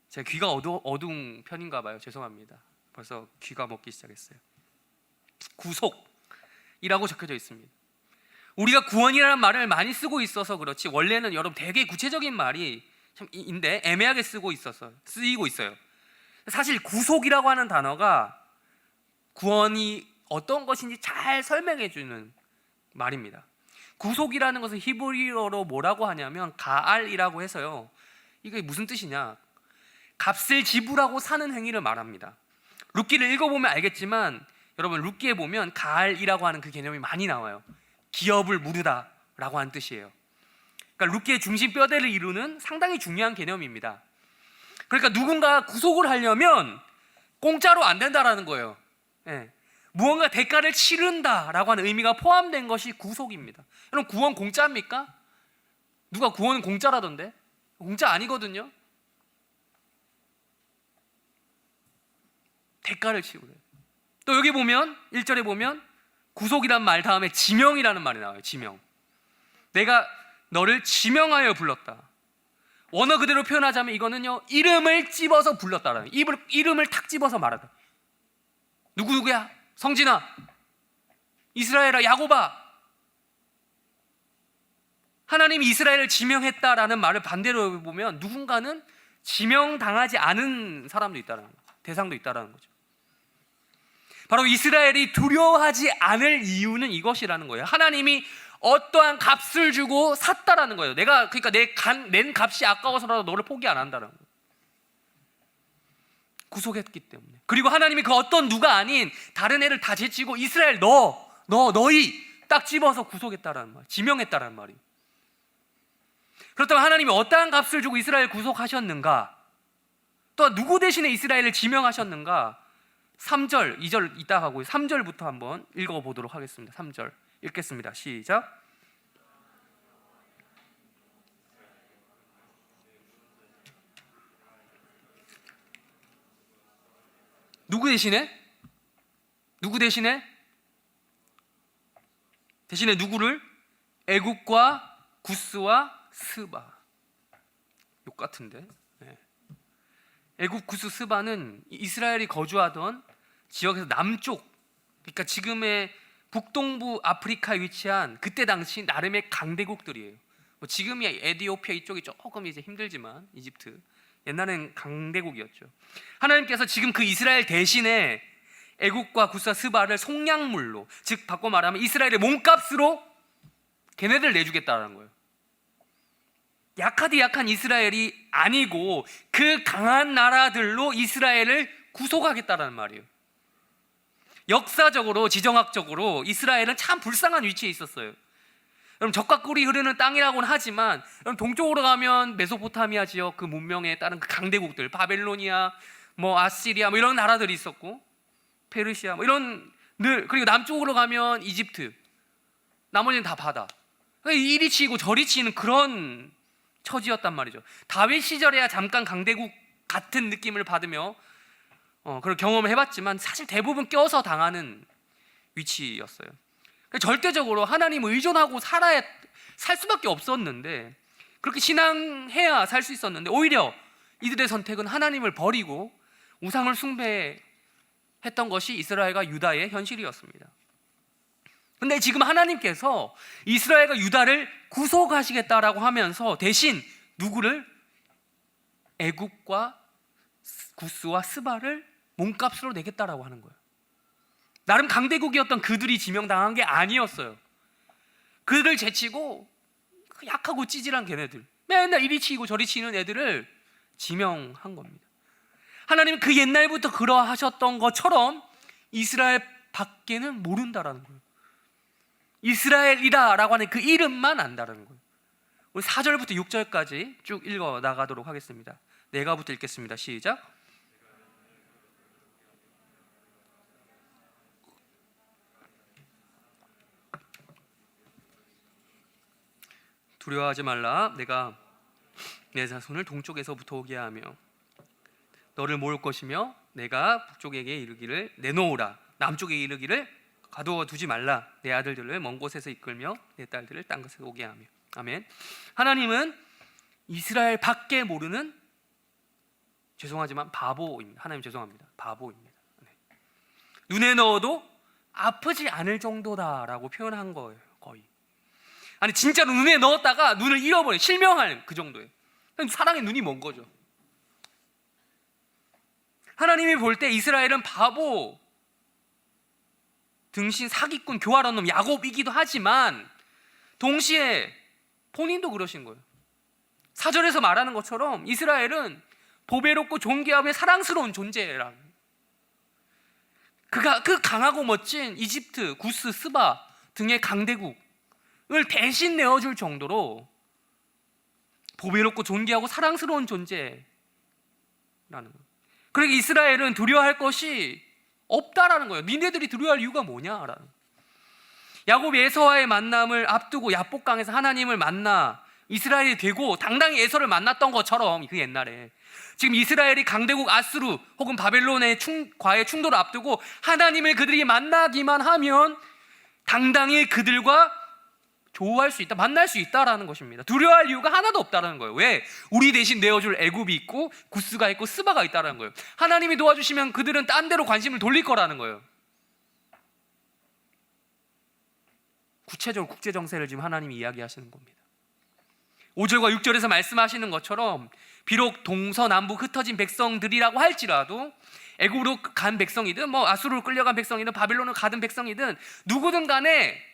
제 귀가 어두운 편인가 봐요. 죄송합니다. 벌써 귀가 먹기 시작했어요. 구속이라고 적혀져 있습니다. 우리가 구원이라는 말을 많이 쓰고 있어서 그렇지, 원래는 여러분 되게 구체적인 말이 참인데 애매하게 쓰이고 있어요. 사실 구속이라고 하는 단어가 구원이 어떤 것인지 잘 설명해 주는 말입니다. 구속이라는 것은 히브리어로 뭐라고 하냐면 가알이라고 해서요, 이게 무슨 뜻이냐, 값을 지불하고 사는 행위를 말합니다. 룻기를 읽어보면 알겠지만 여러분, 룻기에 보면 가알이라고 하는 그 개념이 많이 나와요. 기업을 무르다 라고 하는 뜻이에요. 그러니까 룻기의 중심 뼈대를 이루는 상당히 중요한 개념입니다. 그러니까 누군가 구속을 하려면 공짜로 안 된다라는 거예요. 예. 무언가 대가를 치른다라고 하는 의미가 포함된 것이 구속입니다. 여러분, 구원 공짜입니까? 누가 구원은 공짜라던데? 공짜 아니거든요. 대가를 치르래. 또 여기 보면 1절에 보면 구속이란 말 다음에 지명이라는 말이 나와요. 지명. 내가 너를 지명하여 불렀다. 원어 그대로 표현하자면 이거는요, 이름을 찝어서 불렀다라는, 이름을 탁 집어서 말하다. 누구야? 성진아, 이스라엘아, 야곱아. 하나님이 이스라엘을 지명했다라는 말을 반대로 보면 누군가는 지명당하지 않은 사람도 있다라는 거죠. 대상도 있다라는 거죠. 바로 이스라엘이 두려워하지 않을 이유는 이것이라는 거예요. 하나님이 어떠한 값을 주고 샀다라는 거예요. 그러니까 낸 값이 아까워서라도 너를 포기 안 한다라는 거예요. 구속했기 때문에. 그리고 하나님이 그 어떤 누가 아닌 다른 애를 다 제치고 이스라엘 너희 딱 집어서 구속했다라는 말, 지명했다라는 말이에요. 그렇다면 하나님이 어떠한 값을 주고 이스라엘 구속하셨는가? 또 누구 대신에 이스라엘을 지명하셨는가? 3절, 2절 이따 하고 3절부터 한번 읽어보도록 하겠습니다. 3절 읽겠습니다. 시작. 누구 대신에? 누구 대신에? 대신에 누구를? 애굽과 구스와 스바. 욕 같은데. 네. 애굽, 구스, 스바는 이스라엘이 거주하던 지역에서 남쪽, 그러니까 지금의 북동부 아프리카에 위치한 그때 당시 나름의 강대국들이에요. 뭐 지금이 에티오피아 이쪽이 조금 이제 힘들지만 이집트, 옛날엔 강대국이었죠. 하나님께서 지금 그 이스라엘 대신에 애굽과 구스와 스바를 속량물로, 즉 바꿔 말하면 이스라엘의 몸값으로 걔네들 내주겠다는 거예요. 약한 이스라엘이 아니고 그 강한 나라들로 이스라엘을 구속하겠다는 말이에요. 역사적으로, 지정학적으로 이스라엘은 참 불쌍한 위치에 있었어요. 여러분, 적과 꿀이 흐르는 땅이라고는 하지만 여러분, 동쪽으로 가면 메소포타미아 지역 그 문명에 따른 그 강대국들, 바벨로니아, 뭐 아시리아, 뭐 이런 나라들이 있었고, 페르시아, 뭐 이런 그리고 남쪽으로 가면 이집트, 나머지는 다 바다. 이리 치이고 저리 치이는 그런 처지였단 말이죠. 다윗 시절에야 잠깐 강대국 같은 느낌을 받으며 그런 경험을 해봤지만 사실 대부분 껴서 당하는 위치였어요. 절대적으로 하나님을 의존하고 살 수밖에 없었는데, 그렇게 신앙해야 살 수 있었는데, 오히려 이들의 선택은 하나님을 버리고 우상을 숭배했던 것이 이스라엘과 유다의 현실이었습니다. 근데 지금 하나님께서 이스라엘과 유다를 구속하시겠다라고 하면서 대신 누구를? 애굽과 구스와 스바를 몸값으로 내겠다라고 하는 거예요. 나름 강대국이었던 그들이 지명당한 게 아니었어요. 그들을 제치고 약하고 찌질한 걔네들, 맨날 이리 치이고 저리 치는 애들을 지명한 겁니다. 하나님은 그 옛날부터 그러하셨던 것처럼 이스라엘 밖에는 모른다라는 거예요. 이스라엘이다라고 하는 그 이름만 안다라는 거예요. 우리 4절부터 6절까지 쭉 읽어 나가도록 하겠습니다. 내가부터 읽겠습니다. 시작. 두려워하지 말라. 내가 내 자손을 동쪽에서부터 오게 하며 너를 모을 것이며 내가 북쪽에게 이르기를 내놓으라. 남쪽에 이르기를 가두어 두지 말라. 내 아들들을 먼 곳에서 이끌며 내 딸들을 딴 곳에서 오게 하며. 아멘. 하나님은 이스라엘 밖에 모르는, 죄송하지만 바보입니다. 하나님 죄송합니다. 바보입니다. 네. 눈에 넣어도 아프지 않을 정도다라고 표현한 거예요. 거의. 아니 진짜로 눈에 넣었다가 눈을 잃어버린, 실명할 그 정도예요. 사랑의 눈이 먼 거죠. 하나님이 볼 때 이스라엘은 바보, 등신, 사기꾼, 교활한 놈 야곱이기도 하지만 동시에 본인도 그러신 거예요. 4절에서 말하는 것처럼 이스라엘은 보배롭고 존귀하며 사랑스러운 존재라는, 그 강하고 멋진 이집트, 구스, 스바 등의 강대국을 대신 내어줄 정도로 보배롭고 존귀하고 사랑스러운 존재라는 거예요. 그러니까 이스라엘은 두려워할 것이 없다라는 거예요. 니네들이 두려워할 이유가 뭐냐라는. 야곱이 에서와의 만남을 앞두고 야복강에서 하나님을 만나 이스라엘이 되고 당당히 에서를 만났던 것처럼, 그 옛날에 지금 이스라엘이 강대국 아수르 혹은 바벨론의 과의 충돌을 앞두고 하나님을 그들이 만나기만 하면 당당히 그들과 조우할 수 있다, 만날 수 있다라는 것입니다. 두려워할 이유가 하나도 없다라는 거예요. 왜? 우리 대신 내어줄 애굽이 있고 구스가 있고 스바가 있다라는 거예요. 하나님이 도와주시면 그들은 딴 데로 관심을 돌릴 거라는 거예요. 구체적으로 국제정세를 지금 하나님이 이야기하시는 겁니다. 5절과 6절에서 말씀하시는 것처럼 비록 동서남북 흩어진 백성들이라고 할지라도, 애굽으로 간 백성이든 아수르로 끌려간 백성이든 바벨론으로 가든 백성이든 누구든 간에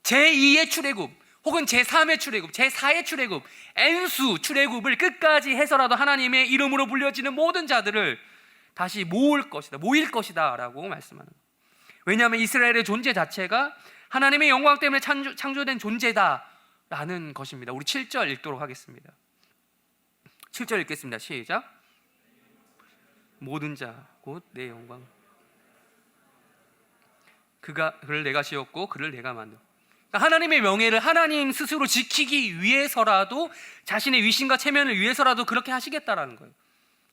제2의 출애굽 혹은 제3의 출애굽, 제4의 출애굽, N수 출애굽을 끝까지 해서라도 하나님의 이름으로 불려지는 모든 자들을 다시 모일 것이다 라고 말씀하는 거예요. 왜냐하면 이스라엘의 존재 자체가 하나님의 영광 때문에 창조된 존재다라는 것입니다. 우리 7절 읽도록 하겠습니다. 7절 읽겠습니다. 시작. 모든 자 곧 내 영광, 그를 내가 지었고 그를 내가 만든. 하나님의 명예를 하나님 스스로 지키기 위해서라도, 자신의 위신과 체면을 위해서라도 그렇게 하시겠다라는 거예요.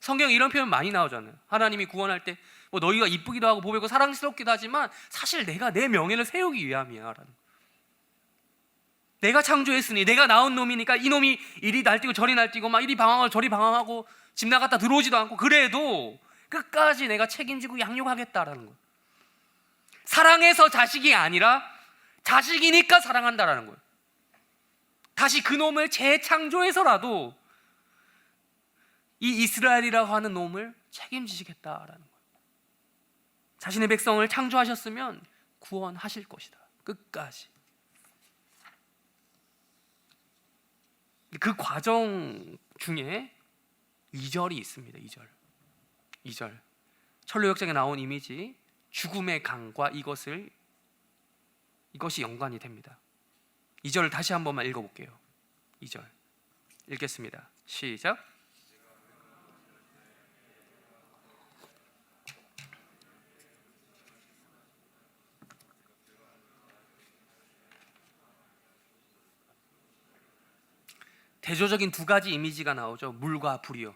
성경에 이런 표현 많이 나오잖아요. 하나님이 구원할 때 너희가 이쁘기도 하고 보배고 사랑스럽기도 하지만 사실 내가 내 명예를 세우기 위함이야 라는. 내가 창조했으니, 내가 낳은 놈이니까 이놈이 이리 날뛰고 저리 날뛰고 막 이리 방황하고 저리 방황하고 집 나갔다 들어오지도 않고 그래도 끝까지 내가 책임지고 양육하겠다라는 거예요. 사랑해서 자식이 아니라 자식이니까 사랑한다라는 거예요. 다시 그놈을 재창조해서라도 이 이스라엘이라고 하는 놈을 책임지시겠다라는 거예요. 자신의 백성을 창조하셨으면 구원하실 것이다, 끝까지. 그 과정 중에 2절이 있습니다. 2절 철로역정에 나온 이미지, 죽음의 강과 이것이 연관이 됩니다. 2절 다시 한 번만 읽어볼게요. 2절 읽겠습니다. 시작. 대조적인 두 가지 이미지가 나오죠. 물과 불이요.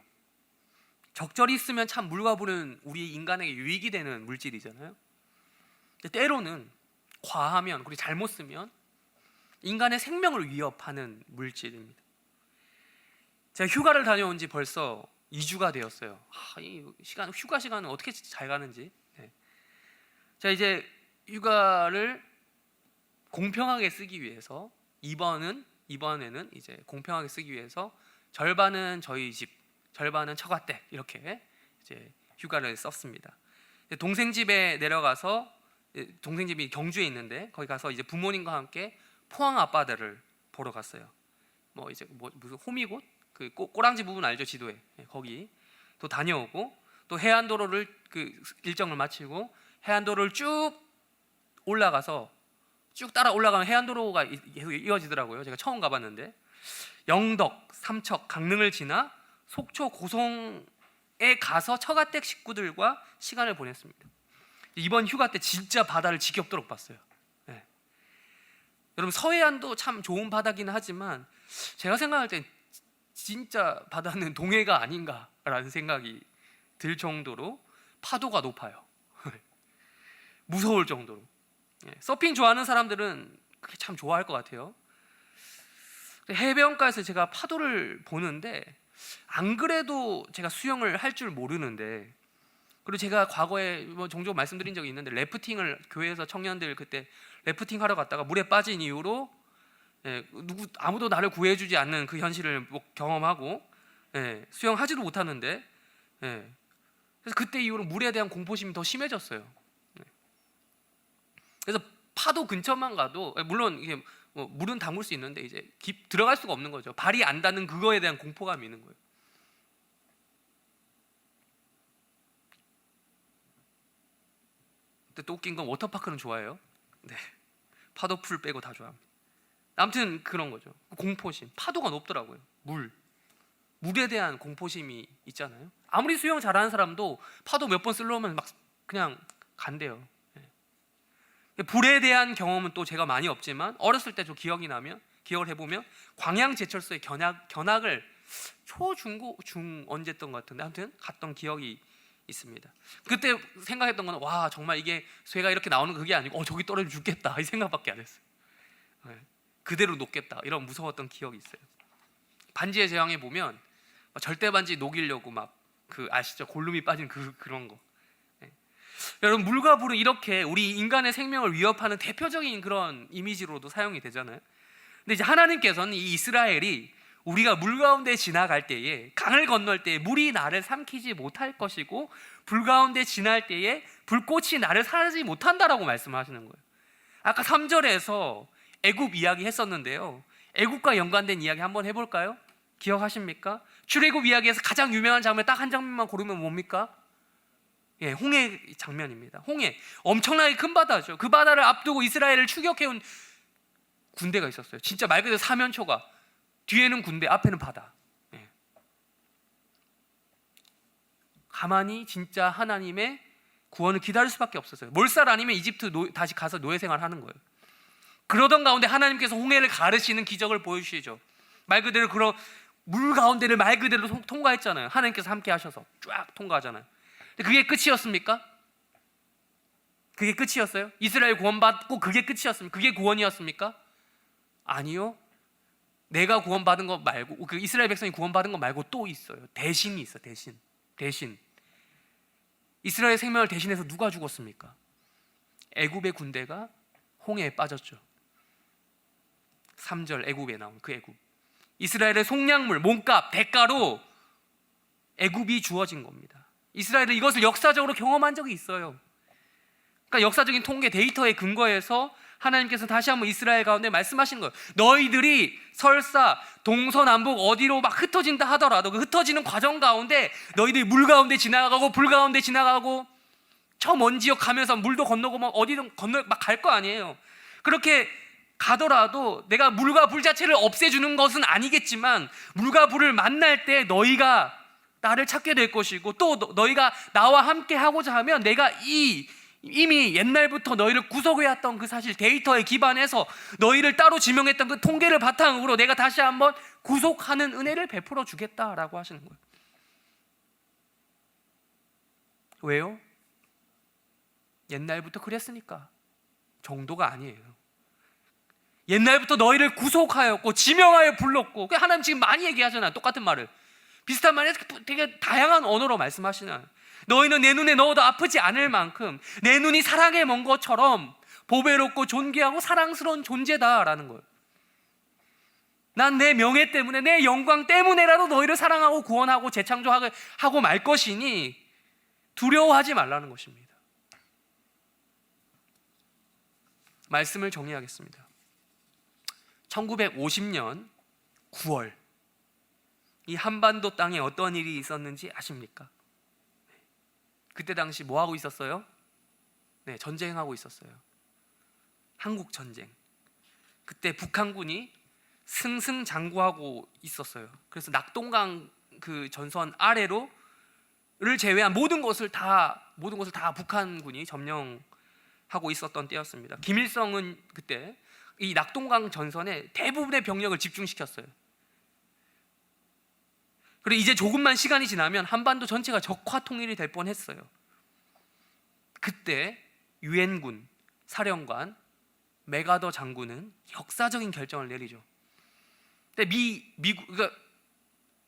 적절히 쓰면 참 물과 불은 우리 인간에게 유익이 되는 물질이잖아요. 근데 때로는 과하면, 그리고 잘못 쓰면 인간의 생명을 위협하는 물질입니다. 제가 휴가를 다녀온 지 벌써 2주가 되었어요. 이 시간, 휴가 시간은 어떻게 잘 가는지. 네. 자, 이제 휴가를 공평하게 쓰기 위해서 이번에는 이제 공평하게 쓰기 위해서 절반은 저희 집, 절반은 처가댁 이렇게 이제 휴가를 썼습니다. 동생 집에 내려가서, 동생 집이 경주에 있는데 거기 가서 이제 부모님과 함께 포항 앞바다를 보러 갔어요. 이제 무슨 호미곶 그 꼬랑지 부분 알죠? 지도에 거기 또 다녀오고, 또 해안도로를 그 일정을 마치고 해안도로를 쭉 올라가서 쭉 따라 올라가면 해안도로가 계속 이어지더라고요. 제가 처음 가봤는데 영덕, 삼척, 강릉을 지나 속초, 고성에 가서 처가댁 식구들과 시간을 보냈습니다. 이번 휴가 때 진짜 바다를 지겹도록 봤어요. 네. 여러분, 서해안도 참 좋은 바다기는 하지만 제가 생각할 때 진짜 바다는 동해가 아닌가라는 생각이 들 정도로 파도가 높아요. 무서울 정도로. 서핑 좋아하는 사람들은 그게 참 좋아할 것 같아요. 해변가에서 제가 파도를 보는데, 안 그래도 제가 수영을 할 줄 모르는데, 그리고 제가 과거에 종종 말씀드린 적이 있는데, 래프팅을 교회에서 청년들 그때 래프팅 하러 갔다가 물에 빠진 이후로 아무도 나를 구해주지 않는 그 현실을 경험하고 수영하지도 못하는데, 그래서 그때 이후로 물에 대한 공포심이 더 심해졌어요. 그래서 파도 근처만 가도, 물론 이게 물은 담글 수 있는데 이제 들어갈 수가 없는 거죠. 발이 안 닿는 그거에 대한 공포감이 있는 거예요. 근데 또 웃긴 건 워터파크는 좋아해요. 네, 파도풀 빼고 다 좋아합니다. 아무튼 그런 거죠. 공포심, 파도가 높더라고요. 물에 대한 공포심이 있잖아요. 아무리 수영 잘하는 사람도 파도 몇 번 쓸려오면 막 그냥 간대요. 불에 대한 경험은 또 제가 많이 없지만 어렸을 때 좀 기억을 해보면 광양제철소의 견학을 중 언제였던 것 같은데 아무튼 갔던 기억이 있습니다. 그때 생각했던 건, 와, 정말 이게 쇠가 이렇게 나오는 그게 아니고 저기 떨어져 죽겠다 이 생각밖에 안 했어요. 그대로 녹겠다 이런 무서웠던 기억이 있어요. 반지의 제왕에 보면 절대 반지 녹이려고 막 아시죠? 골룸이 빠진 그런 거. 여러분, 물과 불은 이렇게 우리 인간의 생명을 위협하는 대표적인 그런 이미지로도 사용이 되잖아요. 근데 이제 하나님께서는 이 이스라엘이 우리가 물 가운데 지나갈 때에, 강을 건널 때에 물이 나를 삼키지 못할 것이고, 불 가운데 지날 때에 불꽃이 나를 사르지 못한다라고 말씀하시는 거예요. 아까 3절에서 애굽 이야기 했었는데요, 애굽과 연관된 이야기 한번 해볼까요? 기억하십니까? 출애굽 이야기에서 가장 유명한 장면 딱 한 장면만 고르면 뭡니까? 홍해 장면입니다. 홍해, 엄청나게 큰 바다죠. 그 바다를 앞두고 이스라엘을 추격해온 군대가 있었어요. 진짜 말 그대로 사면초가, 뒤에는 군대, 앞에는 바다. 가만히 진짜 하나님의 구원을 기다릴 수밖에 없었어요. 몰살 아니면 이집트 다시 가서 노예생활 하는 거예요. 그러던 가운데 하나님께서 홍해를 가르시는 기적을 보여주시죠. 말 그대로 물 가운데를 말 그대로 통과했잖아요. 하나님께서 함께 하셔서 쫙 통과하잖아요. 그게 끝이었습니까? 그게 끝이었어요? 이스라엘 구원받고 그게 끝이었습니까? 그게 구원이었습니까? 아니요. 내가 구원받은 거 말고, 그 이스라엘 백성이 구원받은 거 말고 또 있어요. 대신이 있어. 대신. 이스라엘 생명을 대신해서 누가 죽었습니까? 애굽의 군대가 홍해에 빠졌죠. 3절 애굽에 나온 그 애굽. 이스라엘의 속량물, 몸값, 대가로 애굽이 주어진 겁니다. 이스라엘은 이것을 역사적으로 경험한 적이 있어요. 그러니까 역사적인 통계 데이터에 근거해서 하나님께서 다시 한번 이스라엘 가운데 말씀하시는 거예요. 너희들이 설사 동서남북 어디로 막 흩어진다 하더라도 그 흩어지는 과정 가운데 너희들이 물 가운데 지나가고 불 가운데 지나가고 저 먼 지역 가면서 물도 건너고 막 어디든 건너 막 갈 거 아니에요. 그렇게 가더라도 내가 물과 불 자체를 없애주는 것은 아니겠지만, 물과 불을 만날 때 너희가 나를 찾게 될 것이고, 또 너희가 나와 함께 하고자 하면 내가 이 이미 옛날부터 너희를 구속해왔던 그 사실 데이터에 기반해서 너희를 따로 지명했던 그 통계를 바탕으로 내가 다시 한번 구속하는 은혜를 베풀어 주겠다라고 하시는 거예요. 왜요? 옛날부터 그랬으니까 정도가 아니에요. 옛날부터 너희를 구속하였고 지명하여 불렀고, 하나님 지금 많이 얘기하잖아요. 똑같은 말을, 비슷한 말을 되게 다양한 언어로 말씀하시나요? 너희는 내 눈에 넣어도 아프지 않을 만큼 내 눈이 사랑에 먼 것처럼 보배롭고 존귀하고 사랑스러운 존재다라는 거예요. 난 내 명예 때문에, 내 영광 때문에라도 너희를 사랑하고 구원하고 재창조하고 말 것이니 두려워하지 말라는 것입니다. 말씀을 정리하겠습니다. 1950년 9월, 이 한반도 땅에 어떤 일이 있었는지 아십니까? 그때 당시 뭐 하고 있었어요? 네, 전쟁하고 있었어요. 한국 전쟁. 그때 북한군이 승승장구하고 있었어요. 그래서 낙동강 그 전선 아래로를 제외한 모든 것을 다 북한군이 점령하고 있었던 때였습니다. 김일성은 그때 이 낙동강 전선에 대부분의 병력을 집중시켰어요. 그리고 이제 조금만 시간이 지나면 한반도 전체가 적화 통일이 될 뻔했어요. 그때 유엔군 사령관 맥아더 장군은 역사적인 결정을 내리죠. 근데 그러니까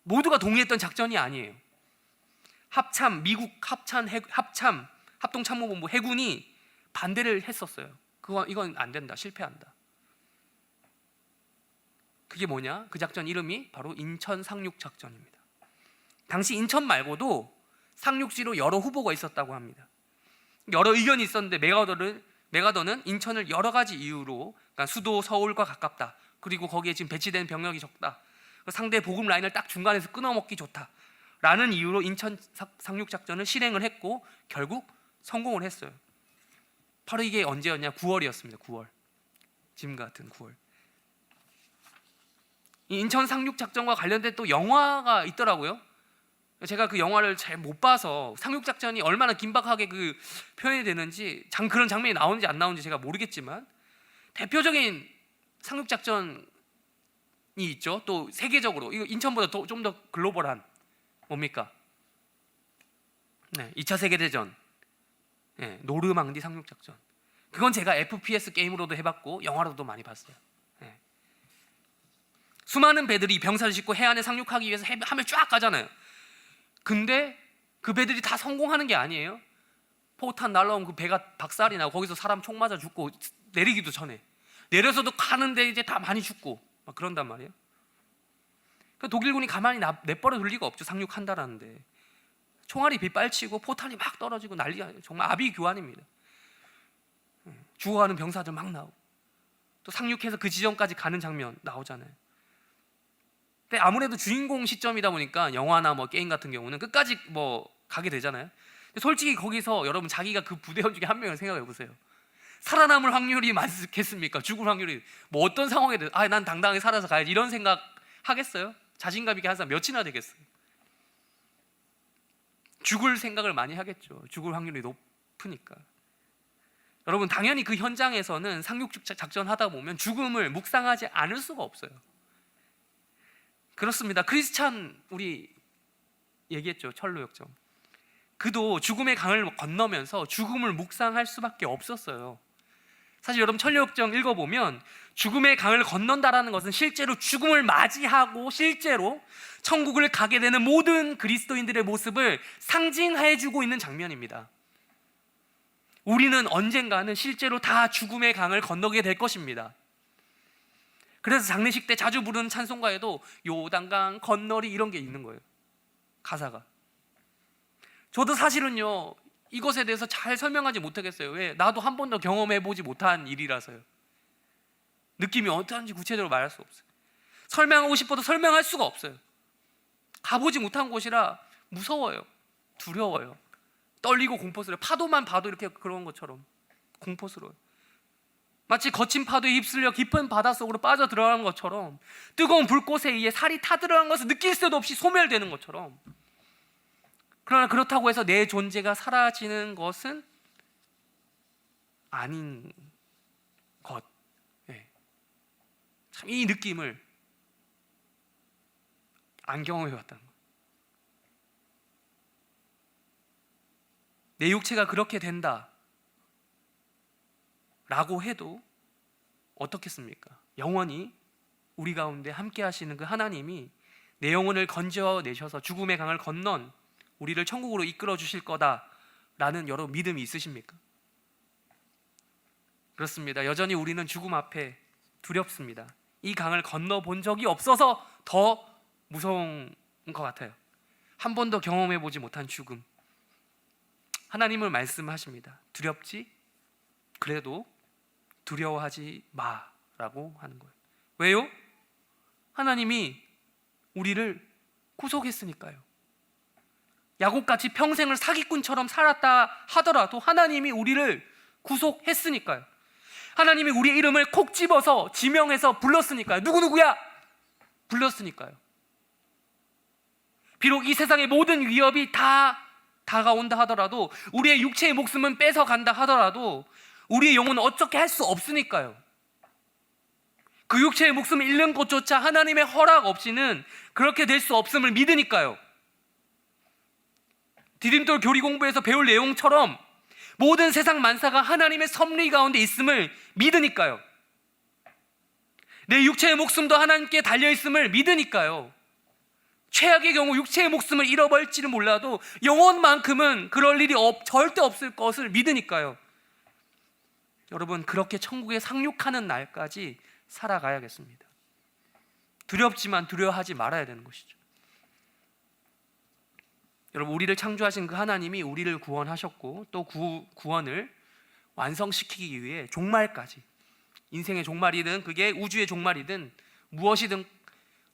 모두가 동의했던 작전이 아니에요. 미국 합동참모본부 해군이 반대를 했었어요. 이건 안 된다, 실패한다. 그게 뭐냐? 그 작전 이름이 바로 인천 상륙 작전입니다. 당시 인천 말고도 상륙지로 여러 후보가 있었다고 합니다. 여러 의견이 있었는데 맥아더는 인천을 여러 가지 이유로, 그러니까 수도 서울과 가깝다, 그리고 거기에 지금 배치된 병력이 적다, 상대 보급 라인을 딱 중간에서 끊어먹기 좋다라는 이유로 인천 상륙 작전을 실행을 했고 결국 성공을 했어요. 바로 이게 언제였냐? 9월이었습니다. 9월. 지금 같은 9월. 이 인천 상륙 작전과 관련된 또 영화가 있더라고요. 제가 그 영화를 잘 못 봐서 상륙 작전이 얼마나 긴박하게 그 표현이 되는지, 그런 장면이 나오는지 안 나오는지 제가 모르겠지만, 대표적인 상륙 작전이 있죠. 또 세계적으로 이거 인천보다 좀 더 글로벌한, 뭡니까? 네, 2차 세계대전, 네, 노르망디 상륙 작전. 그건 제가 FPS 게임으로도 해봤고 영화로도 많이 봤어요. 네. 수많은 배들이 병사를 싣고 해안에 상륙하기 위해서 함에 쫙 가잖아요. 근데 그 배들이 다 성공하는 게 아니에요. 포탄 날라오면 그 배가 박살이 나고 거기서 사람 총 맞아 죽고, 내리기도 전에 내려서도 가는데 이제 다 많이 죽고 막 그런단 말이에요. 그러니까 독일군이 가만히 내버려 둘 리가 없죠. 상륙한다라는데 총알이 빗발치고 포탄이 막 떨어지고 난리가, 정말 아비규환입니다. 죽어가는 병사들 막 나오고, 또 상륙해서 그 지점까지 가는 장면 나오잖아요. 근데 아무래도 주인공 시점이다 보니까 영화나 뭐 게임 같은 경우는 끝까지 뭐 가게 되잖아요. 근데 솔직히 거기서 여러분, 자기가 그 부대원 중에 한 명을 생각해 보세요. 살아남을 확률이 많겠습니까? 죽을 확률이 뭐 어떤 상황에든 난 당당하게 살아서 가야지, 이런 생각 하겠어요? 자신감 있게 한 사람 몇이나 되겠어요? 죽을 생각을 많이 하겠죠. 죽을 확률이 높으니까. 여러분, 당연히 그 현장에서는 상륙 작전 하다 보면 죽음을 묵상하지 않을 수가 없어요. 그렇습니다. 크리스찬, 우리 얘기했죠. 철로역정. 그도 죽음의 강을 건너면서 죽음을 묵상할 수밖에 없었어요. 사실 여러분, 철로역정 읽어보면 죽음의 강을 건넌다라는 것은 실제로 죽음을 맞이하고 실제로 천국을 가게 되는 모든 그리스도인들의 모습을 상징해주고 있는 장면입니다. 우리는 언젠가는 실제로 다 죽음의 강을 건너게 될 것입니다. 그래서 장례식 때 자주 부르는 찬송가에도 요단강 건너리 이런 게 있는 거예요. 가사가. 저도 사실은요, 이것에 대해서 잘 설명하지 못하겠어요. 왜? 나도 한 번도 경험해보지 못한 일이라서요. 느낌이 어떠한지 구체적으로 말할 수 없어요. 설명하고 싶어도 설명할 수가 없어요. 가보지 못한 곳이라 무서워요. 두려워요. 떨리고 공포스러워요. 파도만 봐도 이렇게 그런 것처럼 공포스러워요. 마치 거친 파도에 휩쓸려 깊은 바닷속으로 빠져 들어가는 것처럼, 뜨거운 불꽃에 의해 살이 타들어간 것을 느낄 새도 없이 소멸되는 것처럼. 그러나 그렇다고 해서 내 존재가 사라지는 것은 아닌 것. 예. 참 이 느낌을 안 경험해봤다는 것. 내 육체가 그렇게 된다 라고 해도 어떻겠습니까? 영원히 우리 가운데 함께 하시는 그 하나님이 내 영혼을 건져내셔서 죽음의 강을 건넌 우리를 천국으로 이끌어 주실 거다라는 여러분 믿음이 있으십니까? 그렇습니다. 여전히 우리는 죽음 앞에 두렵습니다. 이 강을 건너본 적이 없어서 더 무서운 것 같아요. 한 번도 경험해보지 못한 죽음. 하나님을 말씀하십니다. 두렵지? 그래도 두려워하지 마라고 하는 거예요. 왜요? 하나님이 우리를 구속했으니까요. 야곱같이 평생을 사기꾼처럼 살았다 하더라도 하나님이 우리를 구속했으니까요. 하나님이 우리의 이름을 콕 집어서 지명해서 불렀으니까요. 누구누구야? 불렀으니까요. 비록 이 세상의 모든 위협이 다 다가온다 하더라도, 우리의 육체의 목숨은 뺏어간다 하더라도 우리의 영혼은 어떻게 할 수 없으니까요. 그 육체의 목숨을 잃는 것조차 하나님의 허락 없이는 그렇게 될 수 없음을 믿으니까요. 디딤돌 교리 공부에서 배울 내용처럼 모든 세상 만사가 하나님의 섭리 가운데 있음을 믿으니까요. 내 육체의 목숨도 하나님께 달려있음을 믿으니까요. 최악의 경우 육체의 목숨을 잃어버릴지는 몰라도 영혼만큼은 그럴 일이 절대 없을 것을 믿으니까요. 여러분, 그렇게 천국에 상륙하는 날까지 살아가야겠습니다. 두렵지만 두려워하지 말아야 되는 것이죠. 여러분, 우리를 창조하신 그 하나님이 우리를 구원하셨고 또 구원을 완성시키기 위해 종말까지, 인생의 종말이든 그게 우주의 종말이든 무엇이든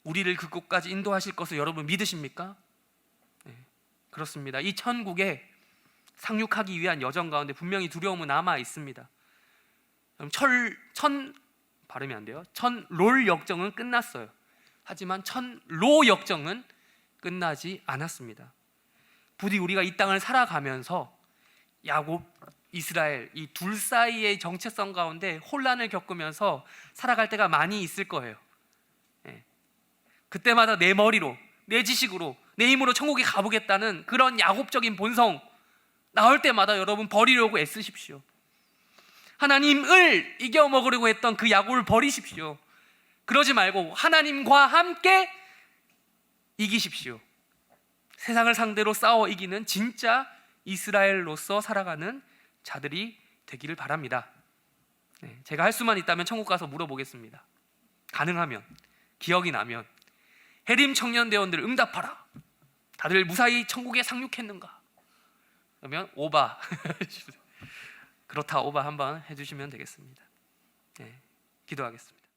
우리를 그곳까지 인도하실 것을 여러분 믿으십니까? 네, 그렇습니다. 이 천국에 상륙하기 위한 여정 가운데 분명히 두려움은 남아 있습니다. 발음이 안 돼요. 천롤 역정은 끝났어요. 하지만 천로 역정은 끝나지 않았습니다. 부디 우리가 이 땅을 살아가면서 야곱, 이스라엘 이 둘 사이의 정체성 가운데 혼란을 겪으면서 살아갈 때가 많이 있을 거예요. 그때마다 내 머리로, 내 지식으로, 내 힘으로 천국에 가보겠다는 그런 야곱적인 본성 나올 때마다 여러분 버리려고 애쓰십시오. 하나님을 이겨먹으려고 했던 그 야곱을 버리십시오. 그러지 말고 하나님과 함께 이기십시오. 세상을 상대로 싸워 이기는 진짜 이스라엘로서 살아가는 자들이 되기를 바랍니다. 제가 할 수만 있다면 천국 가서 물어보겠습니다. 가능하면, 기억이 나면 해림 청년대원들 응답하라. 다들 무사히 천국에 상륙했는가? 그러면 오바 그렇다 오바 한번 해주시면 되겠습니다. 기도하겠습니다.